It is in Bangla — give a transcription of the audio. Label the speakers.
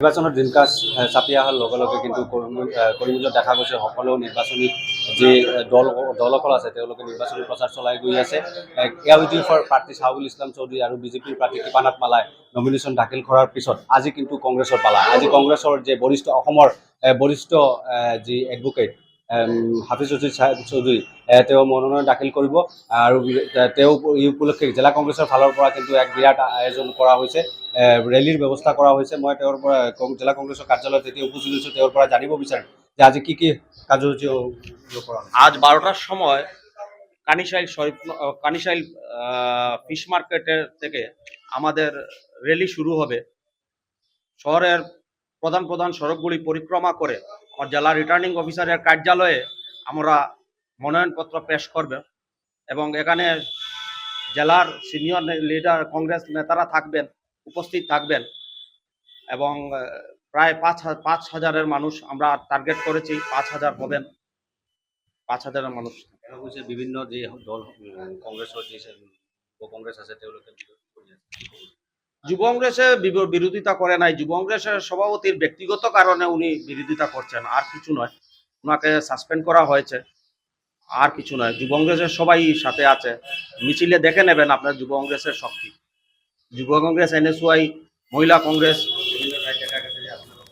Speaker 1: নিৰ্বাচনৰ দিনকাজ চাপি অহাৰ লগে লগে কিন্তু কৰিমগঞ্জত দেখা গৈছে সকলো নিৰ্বাচনী যি দলসকল আছে তেওঁলোকে নিৰ্বাচনী প্ৰচাৰ চলাই গৈ আছে। এআইইউডিএফৰ প্ৰাৰ্থী চাহুল ইছলাম চৌধুৰী আৰু বিজেপিৰ প্ৰাৰ্থী কৃপানাথ মালাই নমিনেশ্যন দাখিল কৰাৰ পিছত আজি কিন্তু কংগ্ৰেছৰ পালা। আজি কংগ্ৰেছৰ যে অসমৰ বৰিষ্ঠ যি এডভোকেট হাফিজ উদ্দিন চৌধুৰী তেওঁ মনোনয়ন দাখিল কৰিব আৰু তেওঁ এই উপলক্ষে জিলা কংগ্ৰেছৰ ফালৰ পৰা কিন্তু এক বিৰাট আয়োজন কৰা হৈছে, ৰেলীৰ ব্যৱস্থা কৰা হৈছে। মই তেওঁৰ পৰা জিলা কংগ্ৰেছৰ কাৰ্যালয়ত যেতিয়া উপস্থিত হৈছোঁ তেওঁৰ পৰা জানিব বিচাৰিম যে আজি কি কাৰ্যসূচী কৰা হৈছে।
Speaker 2: আজ 12টার সময় কানিশাইল ফিশ মার্কেটের থেকে আমাদের র্যালি শুরু হবে। শহরের প্রধান সড়কগুলি পরিক্রমা করে আমার জেলা রিটার্নিং অফিসারের কার্যালয়ে আমরা মনোনয়নপত্র পেশ করবে এবং এখানে জেলার সিনিয়র লিডার কংগ্রেস নেতারা থাকবেন, উপস্থিত থাকবেন এবং প্রায় 5,000 মানুষ আমরা টার্গেট করেছি। 5,000 হবেন, 5,000 মানুষ।
Speaker 1: বিভিন্ন যে দল কংগ্ৰেছৰ যে কংগ্ৰেছ আছে তেওঁলোকে
Speaker 2: যুব কংগ্রেসে বিরোধিতা করে নাই। যুব কংগ্রেসের সভাপতির ব্যক্তিগত কারণে উনি বিরোধিতা করছেন, আর কিছু নয়। ওনাকে সাসপেন্ড করা হয়েছে, আর কিছু নয়। যুব কংগ্রেসের সবাই সাথে আছে। মিছিলে দেখে নেবেন আপনার যুব কংগ্রেসের শক্তি। যুব কংগ্রেস, এনএসওয়াই, মহিলা কংগ্রেস